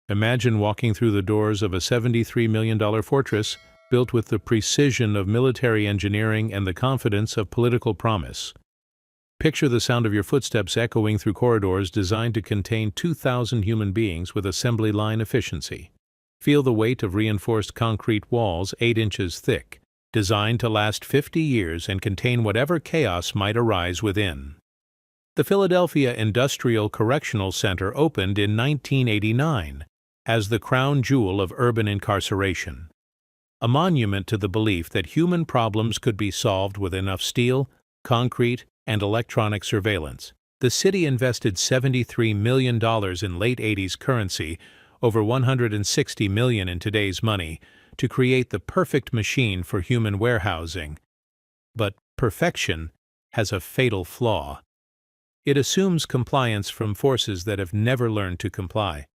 Imagine walking through the doors of a $73 million fortress built with the precision of military engineering and the confidence of political promise. Picture the sound of your footsteps echoing through corridors designed to contain 2,000 human beings with assembly line efficiency. Feel the weight of reinforced concrete walls 8 inches thick, designed to last 50 years and contain whatever chaos might arise within. The Philadelphia Industrial Correctional Center opened in 1989 as the crown jewel of urban incarceration, a monument to the belief that human problems could be solved with enough steel, concrete, and electronic surveillance. The city invested $73 million in late 80s currency, over $160 million in today's money, to create the perfect machine for human warehousing. But perfection has a fatal flaw. It assumes compliance from forces that have never learned to comply.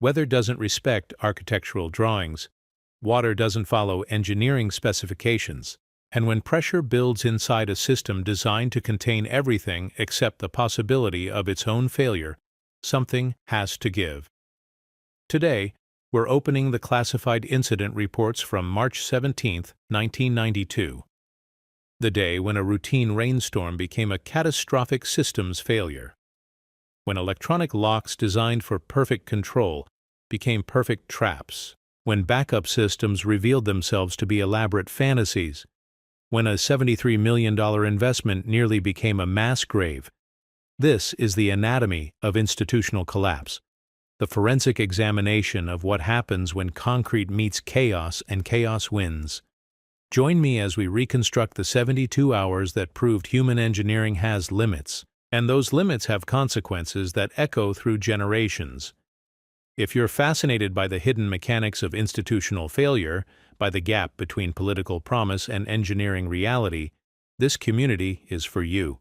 Weather doesn't respect architectural drawings. Water doesn't follow engineering specifications. And when pressure builds inside a system designed to contain everything except the possibility of its own failure, something has to give. Today, we're opening the classified incident reports from March 17, 1992, the day when a routine rainstorm became a catastrophic systems failure, when electronic locks designed for perfect control became perfect traps, when backup systems revealed themselves to be elaborate fantasies, when a $73 million investment nearly became a mass grave. This is the anatomy of institutional collapse, the forensic examination of what happens when concrete meets chaos and chaos wins. Join me as we reconstruct the 72 hours that proved human engineering has limits, and those limits have consequences that echo through generations. If you're fascinated by the hidden mechanics of institutional failure, by the gap between political promise and engineering reality, this community is for you.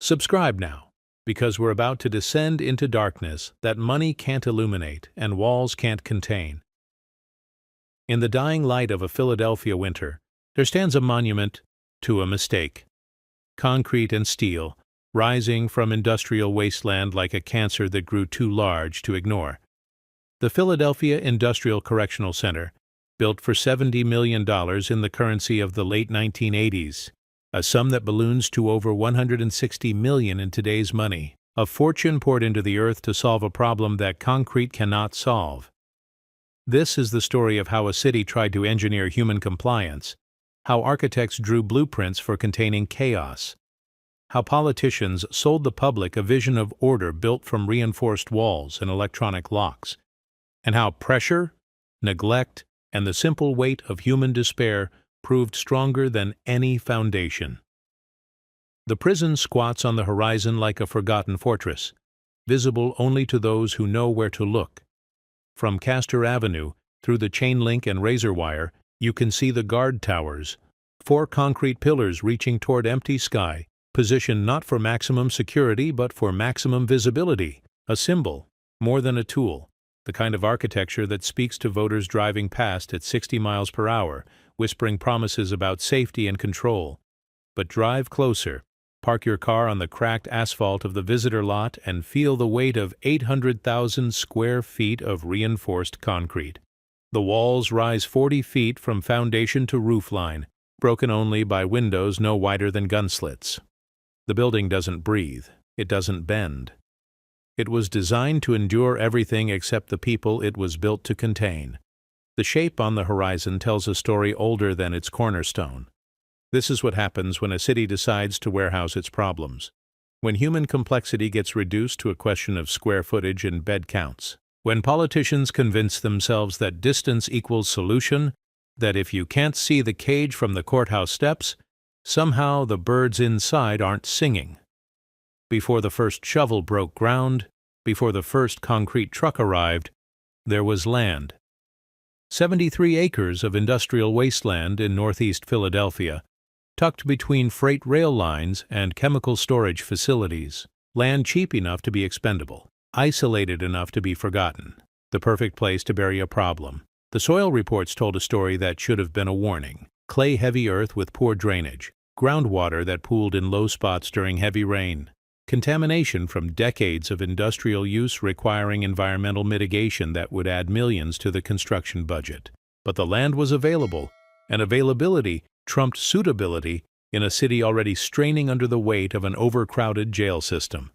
Subscribe now, because we're about to descend into darkness that money can't illuminate and walls can't contain. In the dying light of a Philadelphia winter, there stands a monument to a mistake. Concrete and steel, rising from industrial wasteland like a cancer that grew too large to ignore. The Philadelphia Industrial Correctional Center, built for $70 million in the currency of the late 1980s, a sum that balloons to over $160 million in today's money, a fortune poured into the earth to solve a problem that concrete cannot solve. This is the story of how a city tried to engineer human compliance, how architects drew blueprints for containing chaos, how politicians sold the public a vision of order built from reinforced walls and electronic locks, and how pressure, neglect, and the simple weight of human despair proved stronger than any foundation. The prison squats on the horizon like a forgotten fortress, visible only to those who know where to look. From Castor Avenue, through the chain link and razor wire, you can see the guard towers, 4 concrete pillars reaching toward empty sky, positioned not for maximum security but for maximum visibility, a symbol, more than a tool, the kind of architecture that speaks to voters driving past at 60 miles per hour, whispering promises about safety and control. But drive closer, park your car on the cracked asphalt of the visitor lot and feel the weight of 800,000 square feet of reinforced concrete. The walls rise 40 feet from foundation to roofline, broken only by windows no wider than gun slits. The building doesn't breathe. It doesn't bend. It was designed to endure everything except the people it was built to contain. The shape on the horizon tells a story older than its cornerstone. This is what happens when a city decides to warehouse its problems. When human complexity gets reduced to a question of square footage and bed counts. When politicians convince themselves that distance equals solution, that if you can't see the cage from the courthouse steps, somehow the birds inside aren't singing. Before the first shovel broke ground, before the first concrete truck arrived, there was land. 73 acres of industrial wasteland in northeast Philadelphia, tucked between freight rail lines and chemical storage facilities. Land cheap enough to be expendable, isolated enough to be forgotten. The perfect place to bury a problem. The soil reports told a story that should have been a warning. Clay-heavy earth with poor drainage, groundwater that pooled in low spots during heavy rain, contamination from decades of industrial use requiring environmental mitigation that would add millions to the construction budget. But the land was available, and availability trumped suitability in a city already straining under the weight of an overcrowded jail system.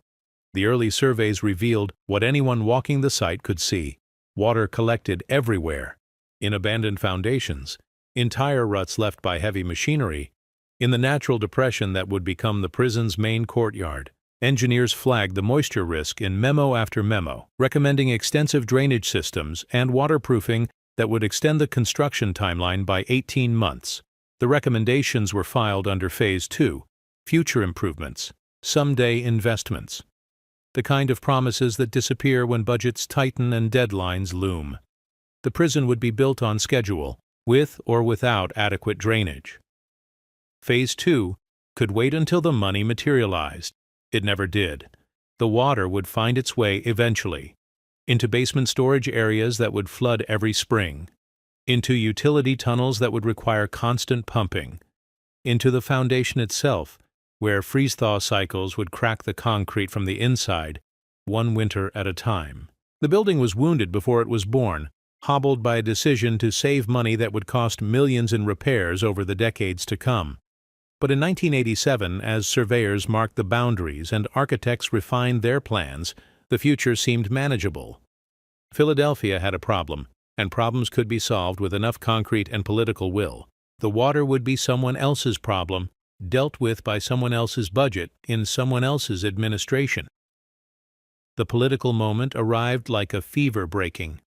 The early surveys revealed what anyone walking the site could see: water collected everywhere, in abandoned foundations, in tire ruts left by heavy machinery, in the natural depression that would become the prison's main courtyard. Engineers flagged the moisture risk in memo after memo, recommending extensive drainage systems and waterproofing that would extend the construction timeline by 18 months. The recommendations were filed under Phase 2, future improvements, someday investments, the kind of promises that disappear when budgets tighten and deadlines loom. The prison would be built on schedule, with or without adequate drainage. Phase 2 could wait until the money materialized. It never did. The water would find its way eventually into basement storage areas that would flood every spring, into utility tunnels that would require constant pumping, into the foundation itself, where freeze-thaw cycles would crack the concrete from the inside, one winter at a time. The building was wounded before it was born, hobbled by a decision to save money that would cost millions in repairs over the decades to come. But in 1987, as surveyors marked the boundaries and architects refined their plans, the future seemed manageable. Philadelphia had a problem, and problems could be solved with enough concrete and political will. The water would be someone else's problem, dealt with by someone else's budget in someone else's administration. The political moment arrived like a fever breaking.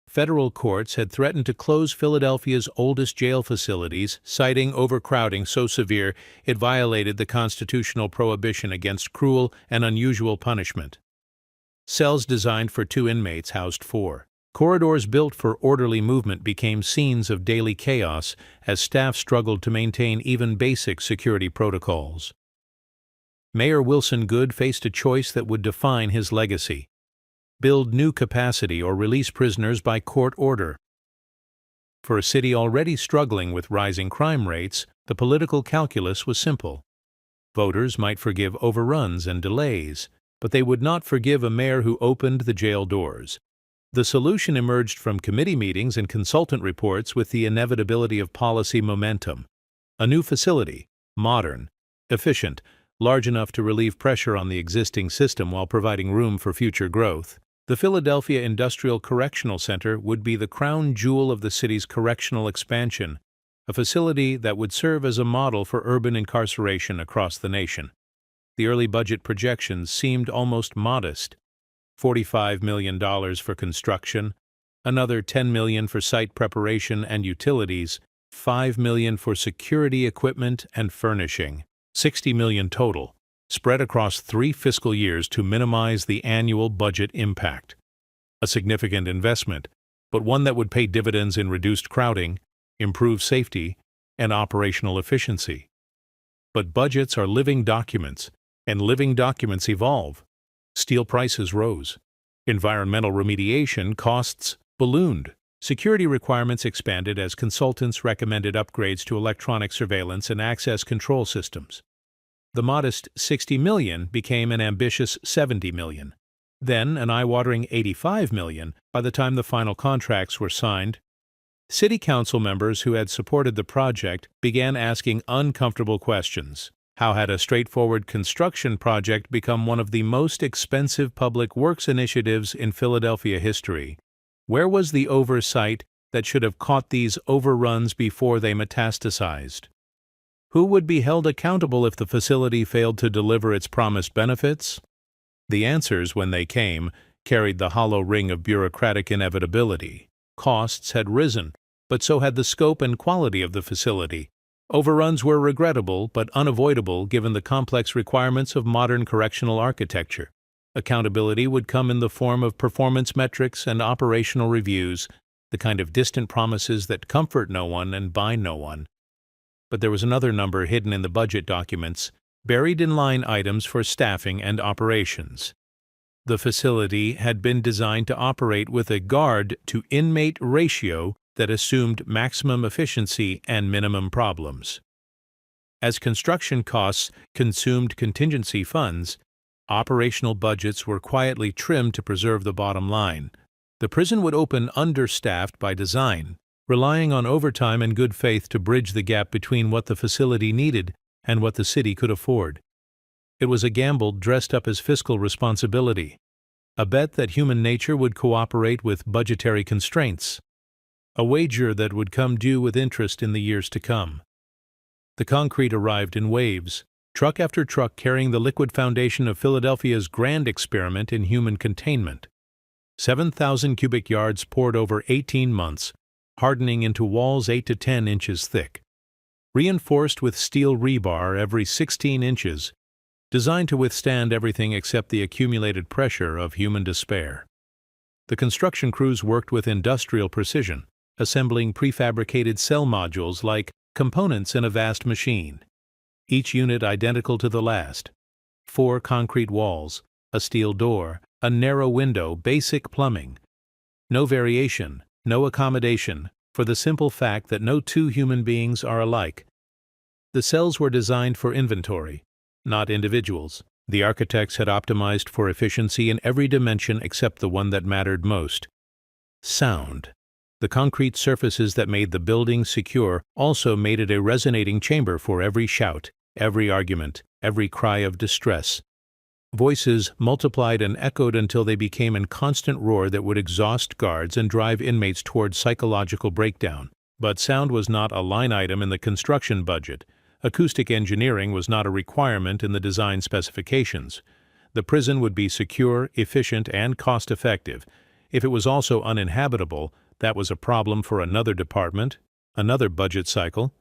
Federal courts had threatened to close Philadelphia's oldest jail facilities, citing overcrowding so severe it violated the constitutional prohibition against cruel and unusual punishment. Cells designed for 2 inmates housed 4. Corridors built for orderly movement became scenes of daily chaos as staff struggled to maintain even basic security protocols. Mayor Wilson Goode faced a choice that would define his legacy: build new capacity or release prisoners by court order. For a city already struggling with rising crime rates, the political calculus was simple. Voters might forgive overruns and delays, but they would not forgive a mayor who opened the jail doors. The solution emerged from committee meetings and consultant reports with the inevitability of policy momentum. A new facility, modern, efficient, large enough to relieve pressure on the existing system while providing room for future growth. The Philadelphia Industrial Correctional Center would be the crown jewel of the city's correctional expansion, a facility that would serve as a model for urban incarceration across the nation. The early budget projections seemed almost modest: $45 million for construction, another $10 million for site preparation and utilities, $5 million for security equipment and furnishing, $60 million total, spread across 3 fiscal years to minimize the annual budget impact. A significant investment, but one that would pay dividends in reduced crowding, improved safety, and operational efficiency. But budgets are living documents, and living documents evolve. Steel prices rose. Environmental remediation costs ballooned. Security requirements expanded as consultants recommended upgrades to electronic surveillance and access control systems. The modest $60 million became an ambitious $70 million, then an eye-watering $85 million by the time the final contracts were signed. City council members who had supported the project began asking uncomfortable questions. How had a straightforward construction project become one of the most expensive public works initiatives in Philadelphia history? Where was the oversight that should have caught these overruns before they metastasized? Who would be held accountable if the facility failed to deliver its promised benefits? The answers, when they came, carried the hollow ring of bureaucratic inevitability. Costs had risen, but so had the scope and quality of the facility. Overruns were regrettable but unavoidable given the complex requirements of modern correctional architecture. Accountability would come in the form of performance metrics and operational reviews, the kind of distant promises that comfort no one and bind no one. But there was another number hidden in the budget documents, buried in line items for staffing and operations. The facility had been designed to operate with a guard-to-inmate ratio that assumed maximum efficiency and minimum problems. As construction costs consumed contingency funds, Operational budgets were quietly trimmed to preserve the bottom line. The prison would open understaffed by design, relying on overtime and good faith to bridge the gap between what the facility needed and what the city could afford. It was a gamble dressed up as fiscal responsibility, a bet that human nature would cooperate with budgetary constraints, a wager that would come due with interest in the years to come. The concrete arrived in waves, truck after truck carrying the liquid foundation of Philadelphia's grand experiment in human containment. 7,000 cubic yards poured over 18 months, hardening into walls 8 to 10 inches thick, reinforced with steel rebar every 16 inches, designed to withstand everything except the accumulated pressure of human despair. The construction crews worked with industrial precision, assembling prefabricated cell modules like components in a vast machine, each unit identical to the last. 4 concrete walls, a steel door, a narrow window, basic plumbing. No variation, no accommodation, for the simple fact that no two human beings are alike. The cells were designed for inventory, not individuals. The architects had optimized for efficiency in every dimension except the one that mattered most: sound. The concrete surfaces that made the building secure also made it a resonating chamber for every shout, every argument, every cry of distress. Voices multiplied and echoed until they became a constant roar that would exhaust guards and drive inmates toward psychological breakdown. But sound was not a line item in the construction budget. Acoustic engineering was not a requirement in the design specifications. The prison would be secure, efficient, and cost-effective. If it was also uninhabitable, that was a problem for another department, another budget cycle,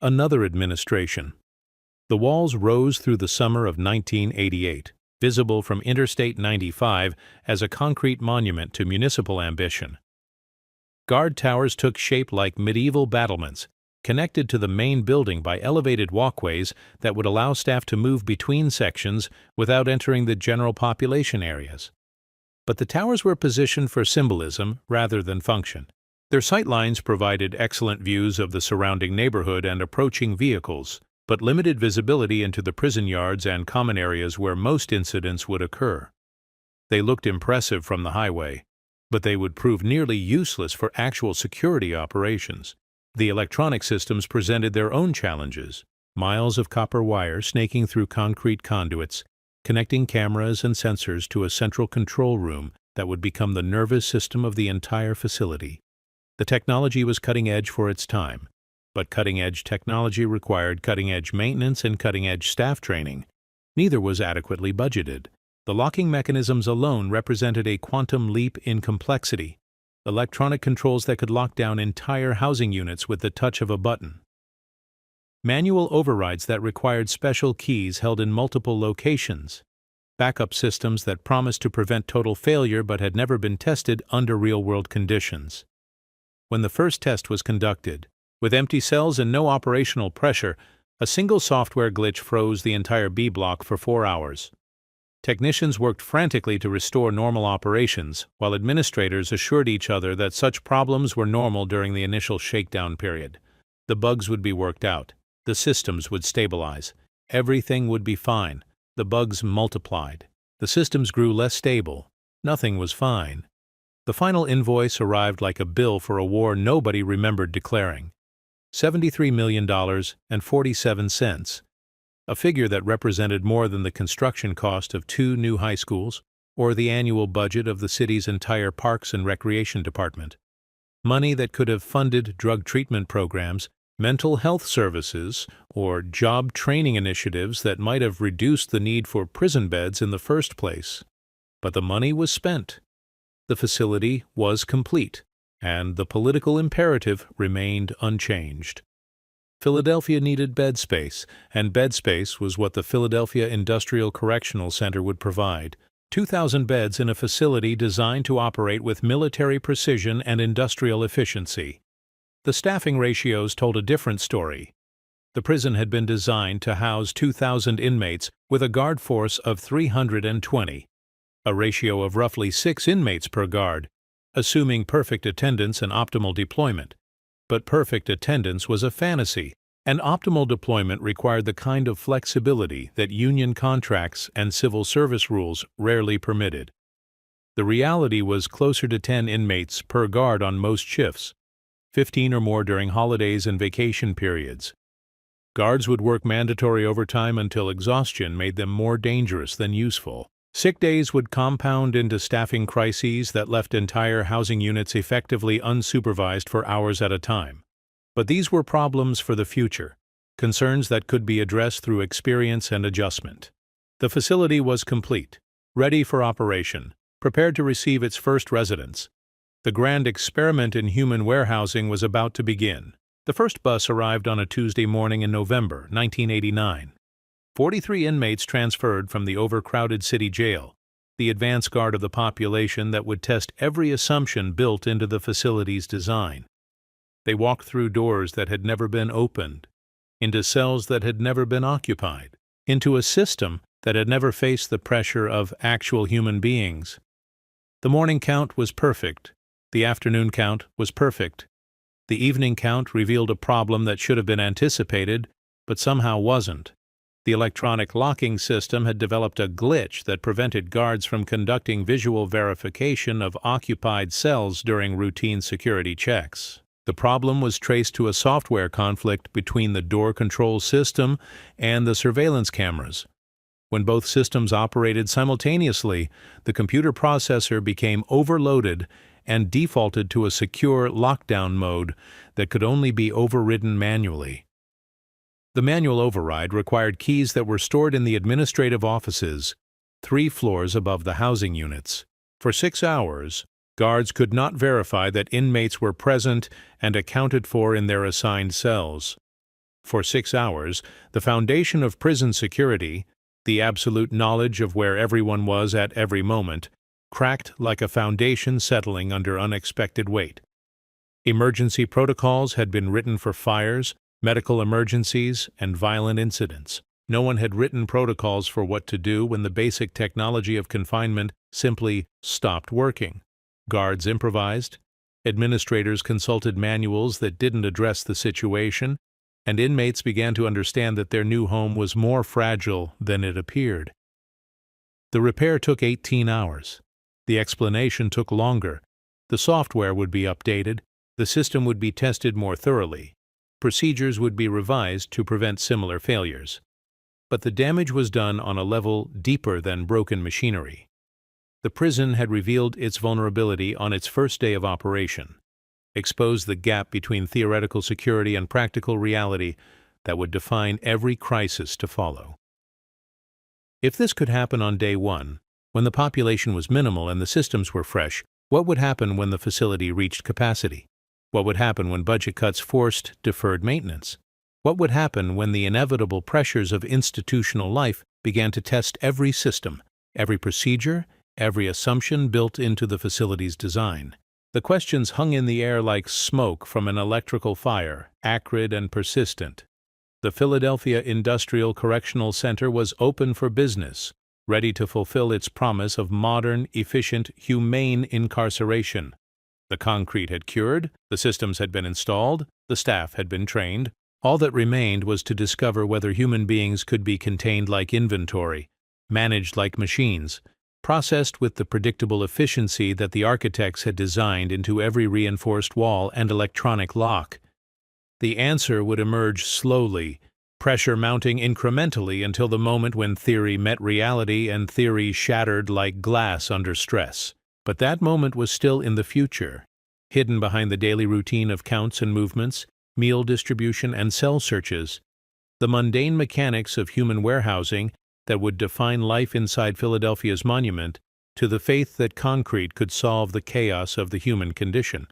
another administration. The walls rose through the summer of 1988, visible from Interstate 95 as a concrete monument to municipal ambition. Guard towers took shape like medieval battlements, connected to the main building by elevated walkways that would allow staff to move between sections without entering the general population areas. But the towers were positioned for symbolism rather than function. Their sightlines provided excellent views of the surrounding neighborhood and approaching vehicles, but limited visibility into the prison yards and common areas where most incidents would occur. They looked impressive from the highway, but they would prove nearly useless for actual security operations. The electronic systems presented their own challenges: miles of copper wire snaking through concrete conduits, connecting cameras and sensors to a central control room that would become the nervous system of the entire facility. The technology was cutting edge for its time, but cutting-edge technology required cutting-edge maintenance and cutting-edge staff training. Neither was adequately budgeted. The locking mechanisms alone represented a quantum leap in complexity: electronic controls that could lock down entire housing units with the touch of a button, manual overrides that required special keys held in multiple locations, backup systems that promised to prevent total failure but had never been tested under real-world conditions. When the first test was conducted, with empty cells and no operational pressure, a single software glitch froze the entire B block for 4 hours. Technicians worked frantically to restore normal operations, while administrators assured each other that such problems were normal during the initial shakedown period. The bugs would be worked out. The systems would stabilize. Everything would be fine. The bugs multiplied. The systems grew less stable. Nothing was fine. The final invoice arrived like a bill for a war nobody remembered declaring: $73 million and 47 cents. A figure that represented more than the construction cost of 2 new high schools or the annual budget of the city's entire Parks and Recreation Department. Money that could have funded drug treatment programs, mental health services, or job training initiatives that might have reduced the need for prison beds in the first place. But the money was spent. The facility was complete, and the political imperative remained unchanged. Philadelphia needed bed space, and bed space was what the Philadelphia Industrial Correctional Center would provide: 2,000 beds in a facility designed to operate with military precision and industrial efficiency. The staffing ratios told a different story. The prison had been designed to house 2,000 inmates with a guard force of 320, a ratio of roughly 6 inmates per guard, assuming perfect attendance and optimal deployment. But perfect attendance was a fantasy, And optimal deployment required the kind of flexibility that union contracts and civil service rules rarely permitted. The reality was closer to 10 inmates per guard on most shifts, 15 or more during holidays and vacation periods. Guards would work mandatory overtime until exhaustion made them more dangerous than useful. Sick days would compound into staffing crises that left entire housing units effectively unsupervised for hours at a time. But these were problems for the future, concerns that could be addressed through experience and adjustment. The facility was complete, ready for operation, prepared to receive its first residents. The grand experiment in human warehousing was about to begin. The first bus arrived on a Tuesday morning in November 1989. 43 inmates transferred from the overcrowded city jail, the advance guard of the population that would test every assumption built into the facility's design. They walked through doors that had never been opened, into cells that had never been occupied, into a system that had never faced the pressure of actual human beings. The morning count was perfect. The afternoon count was perfect. The evening count revealed a problem that should have been anticipated, but somehow wasn't. The electronic locking system had developed a glitch that prevented guards from conducting visual verification of occupied cells during routine security checks. The problem was traced to a software conflict between the door control system and the surveillance cameras. When both systems operated simultaneously, the computer processor became overloaded and defaulted to a secure lockdown mode that could only be overridden manually. The manual override required keys that were stored in the administrative offices, 3 floors above the housing units. For 6 hours, guards could not verify that inmates were present and accounted for in their assigned cells. For 6 hours, the foundation of prison security, the absolute knowledge of where everyone was at every moment, cracked like a foundation settling under unexpected weight. Emergency protocols had been written for fires, medical emergencies, and violent incidents. No one had written protocols for what to do when the basic technology of confinement simply stopped working. Guards improvised, administrators consulted manuals that didn't address the situation, and inmates began to understand that their new home was more fragile than it appeared. The repair took 18 hours. The explanation took longer. The software would be updated, the system would be tested more thoroughly, procedures would be revised to prevent similar failures. But the damage was done on a level deeper than broken machinery. The prison had revealed its vulnerability on its first day of operation, exposed the gap between theoretical security and practical reality that would define every crisis to follow. If this could happen on day 1, when the population was minimal and the systems were fresh, what would happen when the facility reached capacity? What would happen when budget cuts forced deferred maintenance? What would happen when the inevitable pressures of institutional life began to test every system, every procedure, every assumption built into the facility's design? The questions hung in the air like smoke from an electrical fire, acrid and persistent. The Philadelphia Industrial Correctional Center was open for business, ready to fulfill its promise of modern, efficient, humane incarceration. The concrete had cured, the systems had been installed, the staff had been trained. All that remained was to discover whether human beings could be contained like inventory, managed like machines, processed with the predictable efficiency that the architects had designed into every reinforced wall and electronic lock. The answer would emerge slowly, pressure mounting incrementally until the moment when theory met reality and theory shattered like glass under stress. But that moment was still in the future, hidden behind the daily routine of counts and movements, meal distribution, and cell searches, the mundane mechanics of human warehousing that would define life inside Philadelphia's monument to the faith that concrete could solve the chaos of the human condition.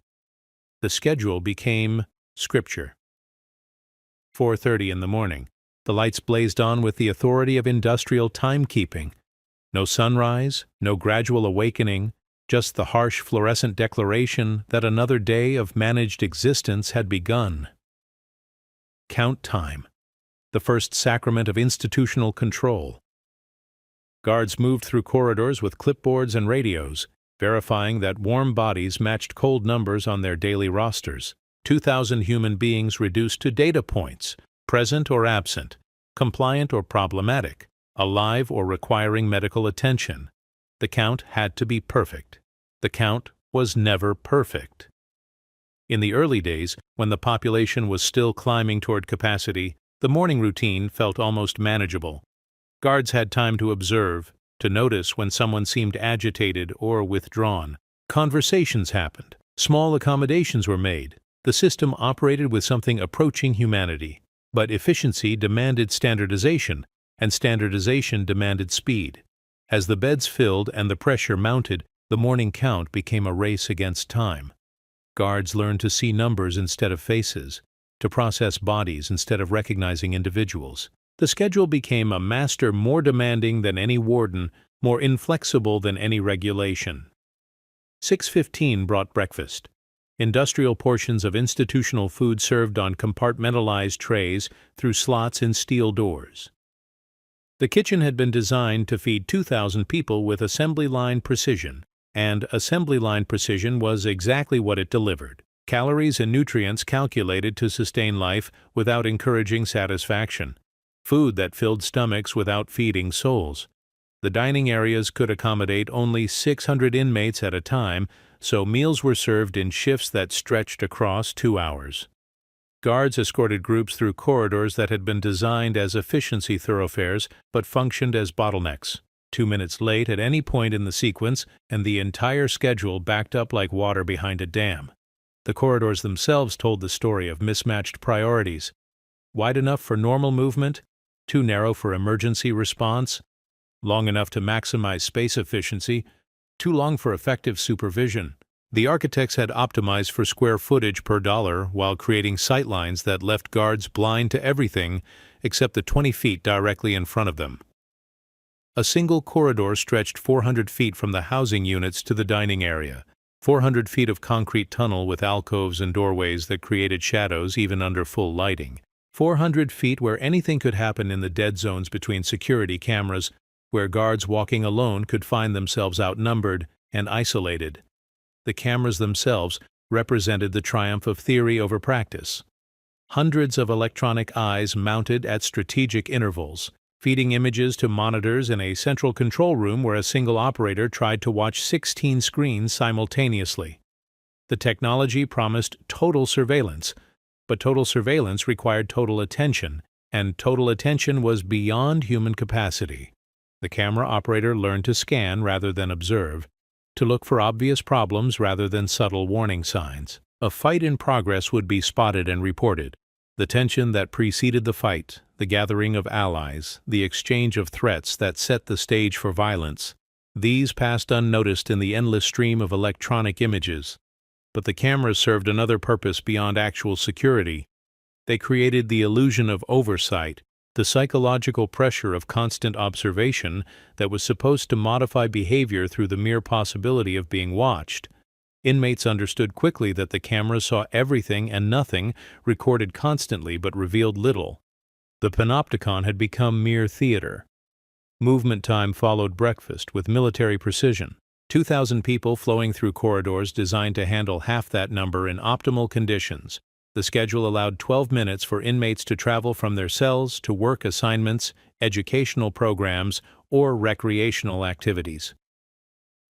The schedule became scripture. 4:30 in the morning. The lights blazed on with the authority of industrial timekeeping. No sunrise, no gradual awakening, just the harsh fluorescent declaration that another day of managed existence had begun. Count time, the first sacrament of institutional control. Guards moved through corridors with clipboards and radios, verifying that warm bodies matched cold numbers on their daily rosters. 2,000 human beings reduced to data points, present or absent, compliant or problematic, alive or requiring medical attention. The count had to be perfect. The count was never perfect. In the early days, when the population was still climbing toward capacity, the morning routine felt almost manageable. Guards had time to observe, to notice when someone seemed agitated or withdrawn. Conversations happened. Small accommodations were made. The system operated with something approaching humanity. But efficiency demanded standardization, and standardization demanded speed. As the beds filled and the pressure mounted, the morning count became a race against time. Guards learned to see numbers instead of faces, to process bodies instead of recognizing individuals. The schedule became a master more demanding than any warden, more inflexible than any regulation. 6:15 brought breakfast. Industrial portions of institutional food served on compartmentalized trays through slots in steel doors. The kitchen had been designed to feed 2,000 people with assembly line precision, and assembly line precision was exactly what it delivered. Calories and nutrients calculated to sustain life without encouraging satisfaction. Food that filled stomachs without feeding souls. The dining areas could accommodate only 600 inmates at a time, so meals were served in shifts that stretched across 2 hours. Guards escorted groups through corridors that had been designed as efficiency thoroughfares but functioned as bottlenecks. 2 minutes late at any point in the sequence, and the entire schedule backed up like water behind a dam. The corridors themselves told the story of mismatched priorities. Wide enough for normal movement, too narrow for emergency response, long enough to maximize space efficiency, too long for effective supervision. The architects had optimized for square footage per dollar while creating sightlines that left guards blind to everything except the 20 feet directly in front of them. A single corridor stretched 400 feet from the housing units to the dining area, 400 feet of concrete tunnel with alcoves and doorways that created shadows even under full lighting, 400 feet where anything could happen in the dead zones between security cameras, where guards walking alone could find themselves outnumbered and isolated. The cameras themselves represented the triumph of theory over practice. Hundreds of electronic eyes mounted at strategic intervals, feeding images to monitors in a central control room where a single operator tried to watch 16 screens simultaneously. The technology promised total surveillance, but total surveillance required total attention, and total attention was beyond human capacity. The camera operator learned to scan rather than observe, to look for obvious problems rather than subtle warning signs. A fight in progress would be spotted and reported. The tension that preceded the fight, the gathering of allies, the exchange of threats that set the stage for violence, these passed unnoticed in the endless stream of electronic images. But the cameras served another purpose beyond actual security. They created the illusion of oversight, the psychological pressure of constant observation that was supposed to modify behavior through the mere possibility of being watched. Inmates understood quickly that the cameras saw everything and nothing, recorded constantly but revealed little. The panopticon had become mere theater. Movement time followed breakfast with military precision. 2,000 people flowing through corridors designed to handle half that number in optimal conditions. The schedule allowed 12 minutes for inmates to travel from their cells to work assignments, educational programs, or recreational activities.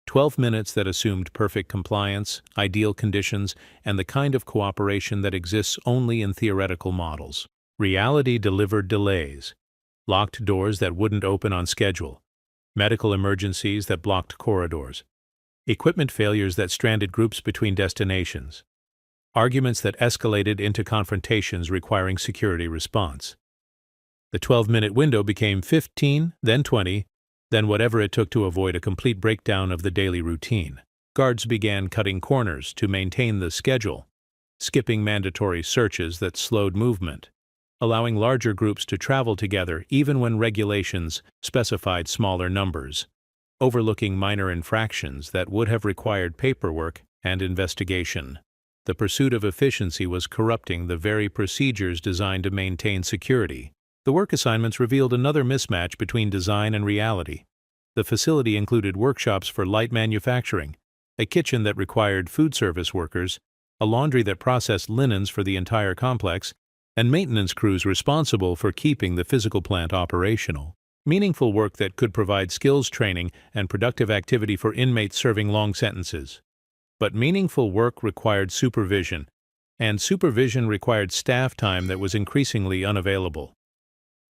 12 minutes that assumed perfect compliance, ideal conditions, and the kind of cooperation that exists only in theoretical models. Reality delivered delays, locked doors that wouldn't open on schedule, medical emergencies that blocked corridors, equipment failures that stranded groups between destinations, arguments that escalated into confrontations requiring security response. The 12-minute window became 15, then 20, then whatever it took to avoid a complete breakdown of the daily routine. Guards began cutting corners to maintain the schedule, skipping mandatory searches that slowed movement, allowing larger groups to travel together even when regulations specified smaller numbers, overlooking minor infractions that would have required paperwork and investigation. The pursuit of efficiency was corrupting the very procedures designed to maintain security. The work assignments revealed another mismatch between design and reality. The facility included workshops for light manufacturing, a kitchen that required food service workers, a laundry that processed linens for the entire complex, and maintenance crews responsible for keeping the physical plant operational. Meaningful work that could provide skills training and productive activity for inmates serving long sentences. But meaningful work required supervision, and supervision required staff time that was increasingly unavailable.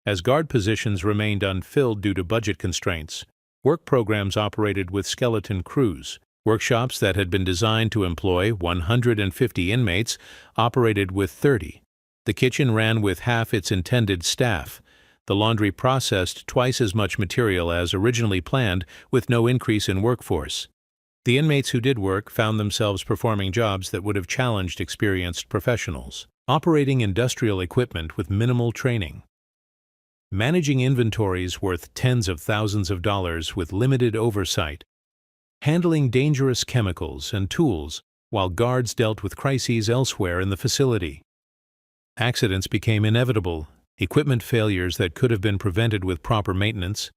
As guard positions remained unfilled due to budget constraints, work programs operated with skeleton crews. Workshops that had been designed to employ 150 inmates operated with 30. The kitchen ran with half its intended staff. The laundry processed twice as much material as originally planned, with no increase in workforce. The inmates who did work found themselves performing jobs that would have challenged experienced professionals, operating industrial equipment with minimal training, managing inventories worth tens of thousands of dollars with limited oversight, handling dangerous chemicals and tools while guards dealt with crises elsewhere in the facility. Accidents became inevitable, equipment failures that could have been prevented with proper maintenance,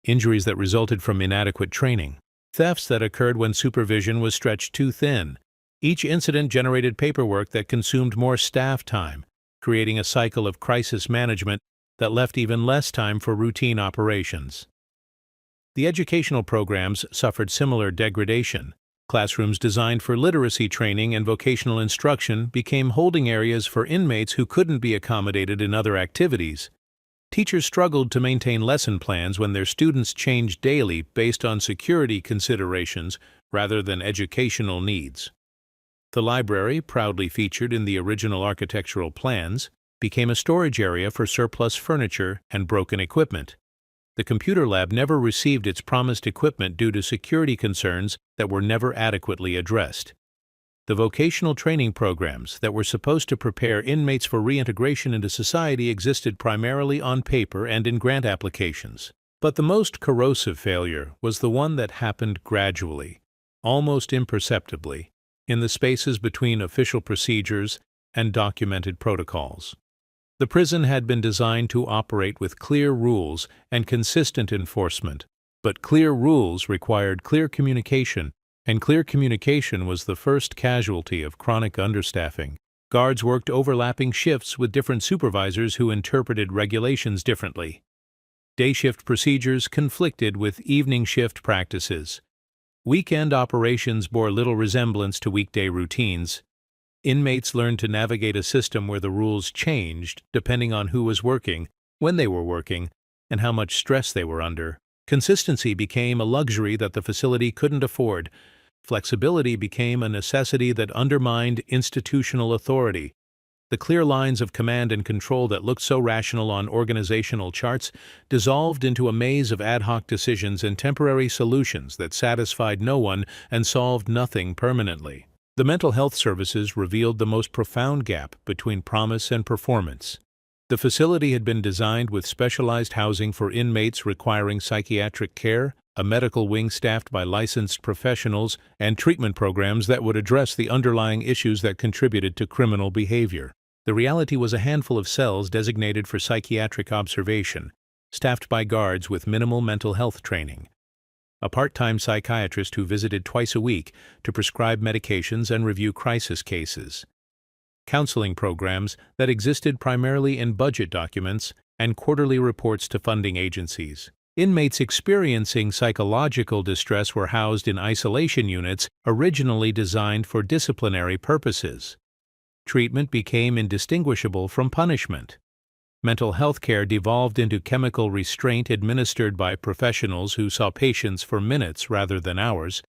injuries that resulted from inadequate training, thefts that occurred when supervision was stretched too thin. Each incident generated paperwork that consumed more staff time, creating a cycle of crisis management that left even less time for routine operations. The educational programs suffered similar degradation. Classrooms designed for literacy training and vocational instruction became holding areas for inmates who couldn't be accommodated in other activities. Teachers struggled to maintain lesson plans when their students changed daily based on security considerations rather than educational needs. The library, proudly featured in the original architectural plans, became a storage area for surplus furniture and broken equipment. The computer lab never received its promised equipment due to security concerns that were never adequately addressed. The vocational training programs that were supposed to prepare inmates for reintegration into society existed primarily on paper and in grant applications. But the most corrosive failure was the one that happened gradually, almost imperceptibly, in the spaces between official procedures and documented protocols. The prison had been designed to operate with clear rules and consistent enforcement, but clear rules required clear communication, and clear communication was the first casualty of chronic understaffing. Guards worked overlapping shifts with different supervisors who interpreted regulations differently. Day shift procedures conflicted with evening shift practices. Weekend operations bore little resemblance to weekday routines. Inmates learned to navigate a system where the rules changed depending on who was working, when they were working, and how much stress they were under. Consistency became a luxury that the facility couldn't afford. Flexibility became a necessity that undermined institutional authority. The clear lines of command and control that looked so rational on organizational charts dissolved into a maze of ad hoc decisions and temporary solutions that satisfied no one and solved nothing permanently. The mental health services revealed the most profound gap between promise and performance. The facility had been designed with specialized housing for inmates requiring psychiatric care, a medical wing staffed by licensed professionals, and treatment programs that would address the underlying issues that contributed to criminal behavior. The reality was a handful of cells designated for psychiatric observation, staffed by guards with minimal mental health training. A part-time psychiatrist who visited twice a week to prescribe medications and review crisis cases. Counseling programs that existed primarily in budget documents and quarterly reports to funding agencies. Inmates experiencing psychological distress were housed in isolation units originally designed for disciplinary purposes. Treatment became indistinguishable from punishment. Mental health care devolved into chemical restraint administered by professionals who saw patients for minutes rather than hours,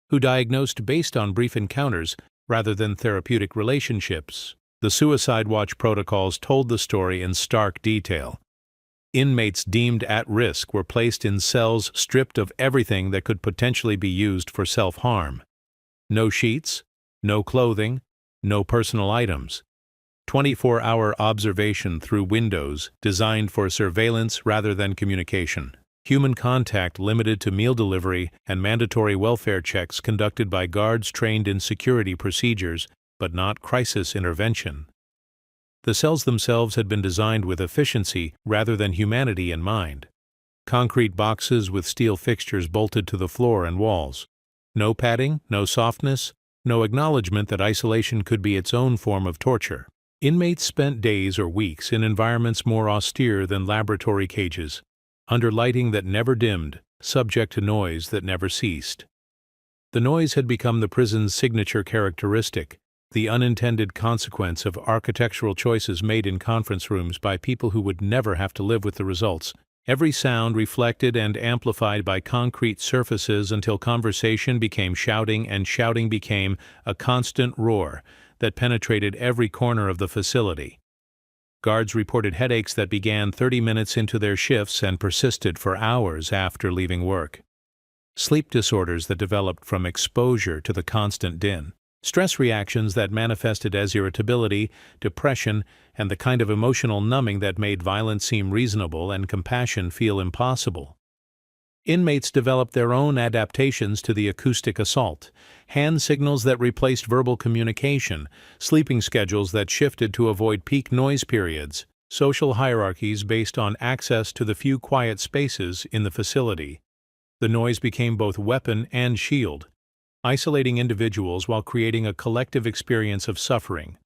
who diagnosed based on brief encounters rather than therapeutic relationships. The Suicide Watch protocols told the story in stark detail. Inmates deemed at risk were placed in cells stripped of everything that could potentially be used for self-harm. No sheets, no clothing, no personal items. 24-hour observation through windows designed for surveillance rather than communication. Human contact limited to meal delivery and mandatory welfare checks conducted by guards trained in security procedures, but not crisis intervention. The cells themselves had been designed with efficiency rather than humanity in mind. Concrete boxes with steel fixtures bolted to the floor and walls. No padding, no softness, no acknowledgement that isolation could be its own form of torture. Inmates spent days or weeks in environments more austere than laboratory cages, under lighting that never dimmed, subject to noise that never ceased. The noise had become the prison's signature characteristic, the unintended consequence of architectural choices made in conference rooms by people who would never have to live with the results. Every sound reflected and amplified by concrete surfaces until conversation became shouting and shouting became a constant roar that penetrated every corner of the facility. Guards reported headaches that began 30 minutes into their shifts and persisted for hours after leaving work. Sleep disorders that developed from exposure to the constant din. Stress reactions that manifested as irritability, depression, and the kind of emotional numbing that made violence seem reasonable and compassion feel impossible. Inmates developed their own adaptations to the acoustic assault, hand signals that replaced verbal communication, sleeping schedules that shifted to avoid peak noise periods, social hierarchies based on access to the few quiet spaces in the facility. The noise became both weapon and shield, isolating individuals while creating a collective experience of suffering.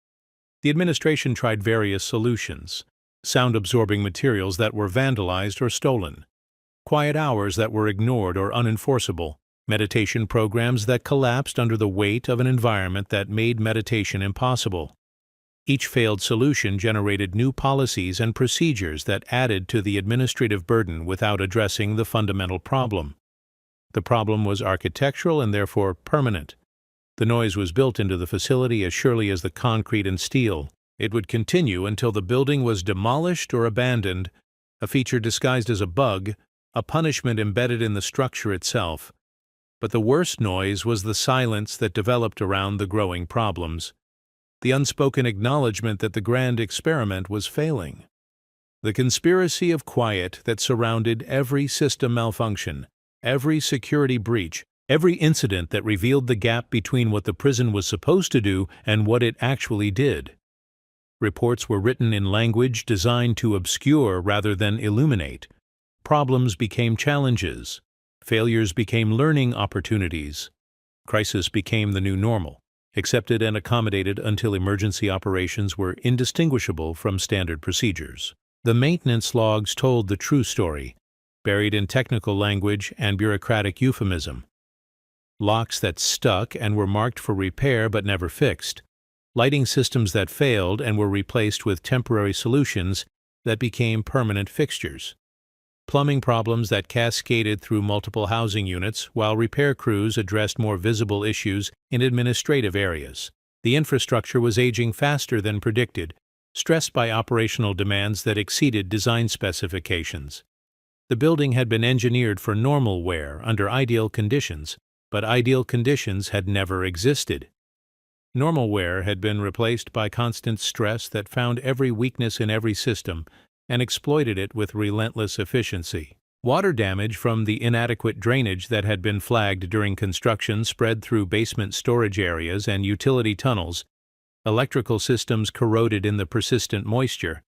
The administration tried various solutions: sound-absorbing materials that were vandalized or stolen, quiet hours that were ignored or unenforceable, meditation programs that collapsed under the weight of an environment that made meditation impossible. Each failed solution generated new policies and procedures that added to the administrative burden without addressing the fundamental problem. The problem was architectural and therefore permanent. The noise was built into the facility as surely as the concrete and steel. It would continue until the building was demolished or abandoned, a feature disguised as a bug, a punishment embedded in the structure itself. But the worst noise was the silence that developed around the growing problems, the unspoken acknowledgement that the grand experiment was failing. The conspiracy of quiet that surrounded every system malfunction, every security breach, every incident that revealed the gap between what the prison was supposed to do and what it actually did. Reports were written in language designed to obscure rather than illuminate. Problems became challenges. Failures became learning opportunities. Crisis became the new normal, accepted and accommodated until emergency operations were indistinguishable from standard procedures. The maintenance logs told the true story, buried in technical language and bureaucratic euphemism. Locks that stuck and were marked for repair but never fixed. Lighting systems that failed and were replaced with temporary solutions that became permanent fixtures. Plumbing problems that cascaded through multiple housing units while repair crews addressed more visible issues in administrative areas. The infrastructure was aging faster than predicted, stressed by operational demands that exceeded design specifications. The building had been engineered for normal wear under ideal conditions, but ideal conditions had never existed. Normal wear had been replaced by constant stress that found every weakness in every system and exploited it with relentless efficiency. Water damage from the inadequate drainage that had been flagged during construction spread through basement storage areas and utility tunnels. Electrical systems corroded in the persistent moisture.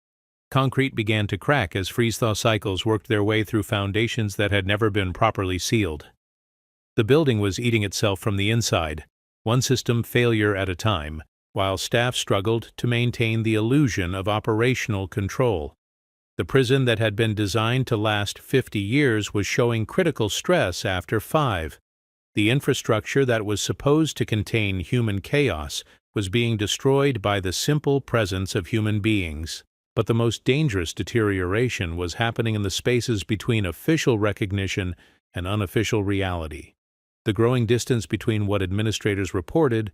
Concrete began to crack as freeze-thaw cycles worked their way through foundations that had never been properly sealed. The building was eating itself from the inside, one system failure at a time, while staff struggled to maintain the illusion of operational control. The prison that had been designed to last 50 years was showing critical stress after 5. The infrastructure that was supposed to contain human chaos was being destroyed by the simple presence of human beings. But the most dangerous deterioration was happening in the spaces between official recognition and unofficial reality, the growing distance between what administrators reported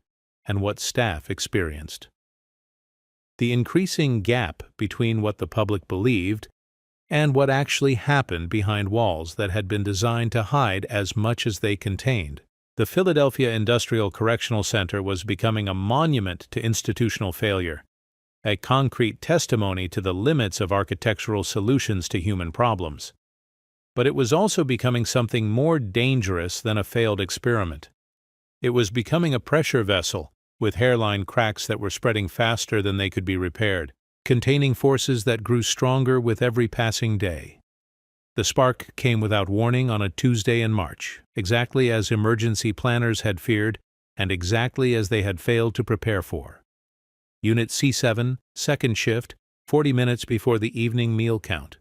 and what staff experienced. The increasing gap between what the public believed and what actually happened behind walls that had been designed to hide as much as they contained. The Philadelphia Industrial Correctional Center was becoming a monument to institutional failure, a concrete testimony to the limits of architectural solutions to human problems. But it was also becoming something more dangerous than a failed experiment. It was becoming a pressure vessel, with hairline cracks that were spreading faster than they could be repaired, containing forces that grew stronger with every passing day. The spark came without warning on a Tuesday in March, exactly as emergency planners had feared and exactly as they had failed to prepare for. Unit C7, second shift, 40 minutes before the evening meal count.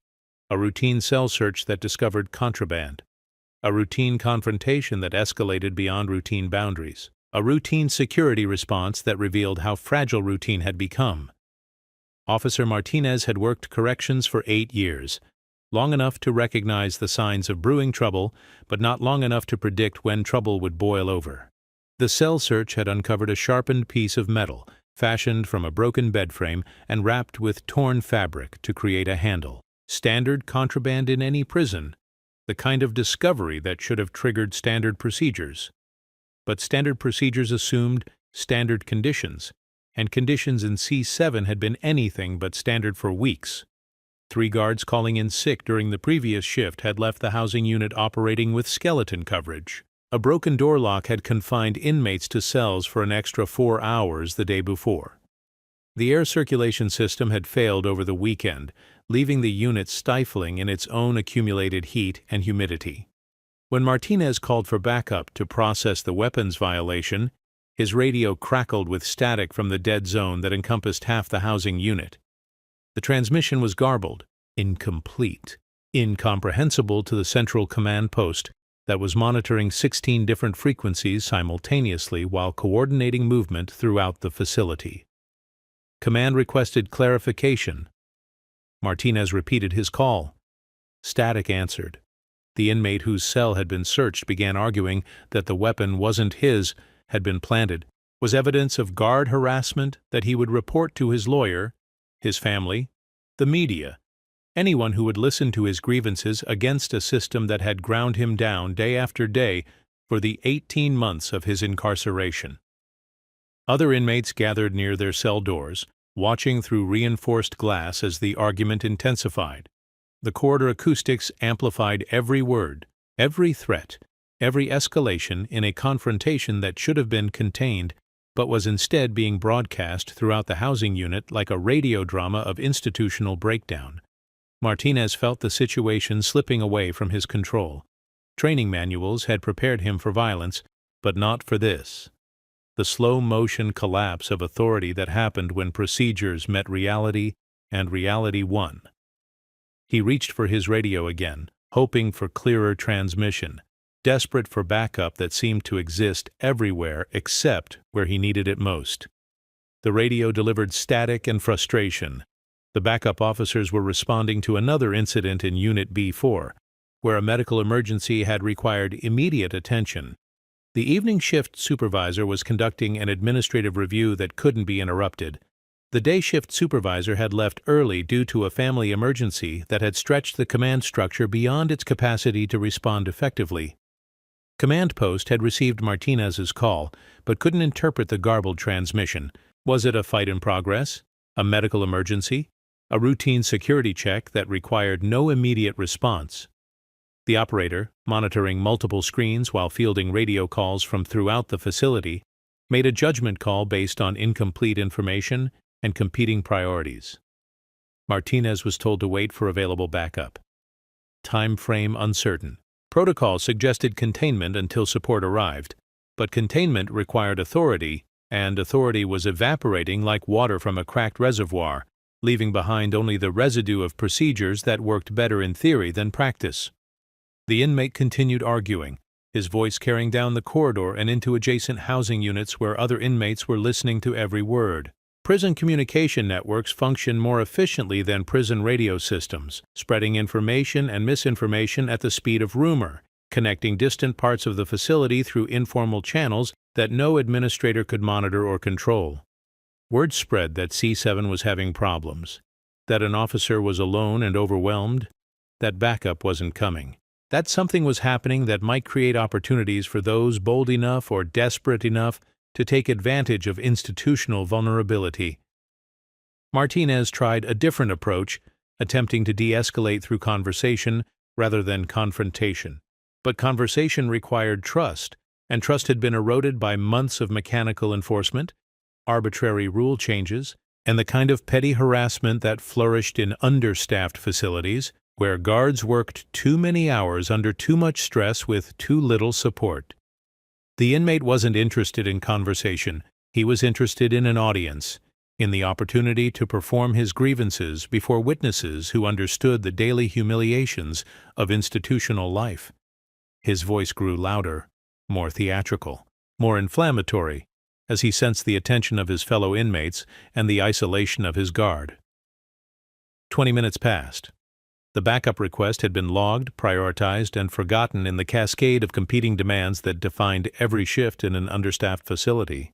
A routine cell search that discovered contraband. A routine confrontation that escalated beyond routine boundaries. A routine security response that revealed how fragile routine had become. Officer Martinez had worked corrections for 8 years, long enough to recognize the signs of brewing trouble, but not long enough to predict when trouble would boil over. The cell search had uncovered a sharpened piece of metal, fashioned from a broken bed frame and wrapped with torn fabric to create a handle. Standard contraband in any prison, the kind of discovery that should have triggered standard procedures. But standard procedures assumed standard conditions, and conditions in C7 had been anything but standard for weeks. 3 guards calling in sick during the previous shift had left the housing unit operating with skeleton coverage. A broken door lock had confined inmates to cells for an extra 4 hours the day before. The air circulation system had failed over the weekend, leaving the unit stifling in its own accumulated heat and humidity. When Martinez called for backup to process the weapons violation, his radio crackled with static from the dead zone that encompassed half the housing unit. The transmission was garbled, incomplete, incomprehensible to the central command post that was monitoring 16 different frequencies simultaneously while coordinating movement throughout the facility. Command requested clarification. Martinez repeated his call. Static answered. The inmate whose cell had been searched began arguing that the weapon wasn't his, had been planted, was evidence of guard harassment that he would report to his lawyer, his family, the media, anyone who would listen to his grievances against a system that had ground him down day after day for the 18 months of his incarceration. Other inmates gathered near their cell doors, watching through reinforced glass as the argument intensified. The corridor acoustics amplified every word, every threat, every escalation in a confrontation that should have been contained but was instead being broadcast throughout the housing unit like a radio drama of institutional breakdown. Martinez felt the situation slipping away from his control. Training manuals had prepared him for violence, but not for this. The slow-motion collapse of authority that happened when procedures met reality and reality won. He reached for his radio again, hoping for clearer transmission, desperate for backup that seemed to exist everywhere except where he needed it most. The radio delivered static and frustration. The backup officers were responding to another incident in Unit B4, where a medical emergency had required immediate attention. The evening shift supervisor was conducting an administrative review that couldn't be interrupted. The day shift supervisor had left early due to a family emergency that had stretched the command structure beyond its capacity to respond effectively. Command Post had received Martinez's call, but couldn't interpret the garbled transmission. Was it a fight in progress? A medical emergency? A routine security check that required no immediate response? The operator, monitoring multiple screens while fielding radio calls from throughout the facility, made a judgment call based on incomplete information and competing priorities. Martinez was told to wait for available backup. Time frame uncertain. Protocol suggested containment until support arrived, but containment required authority, and authority was evaporating like water from a cracked reservoir, leaving behind only the residue of procedures that worked better in theory than practice. The inmate continued arguing, his voice carrying down the corridor and into adjacent housing units where other inmates were listening to every word. Prison communication networks function more efficiently than prison radio systems, spreading information and misinformation at the speed of rumor, connecting distant parts of the facility through informal channels that no administrator could monitor or control. Word spread that C7 was having problems, that an officer was alone and overwhelmed, that backup wasn't coming, that something was happening that might create opportunities for those bold enough or desperate enough to take advantage of institutional vulnerability. Martinez tried a different approach, attempting to de-escalate through conversation rather than confrontation. But conversation required trust, and trust had been eroded by months of mechanical enforcement, arbitrary rule changes, and the kind of petty harassment that flourished in understaffed facilities, where guards worked too many hours under too much stress with too little support. The inmate wasn't interested in conversation. He was interested in an audience. in the opportunity to perform his grievances before witnesses who understood the daily humiliations of institutional life. His voice grew louder, more theatrical, more inflammatory, as he sensed the attention of his fellow inmates and the isolation of his guard. 20 minutes passed. The backup request had been logged, prioritized, and forgotten in the cascade of competing demands that defined every shift in an understaffed facility.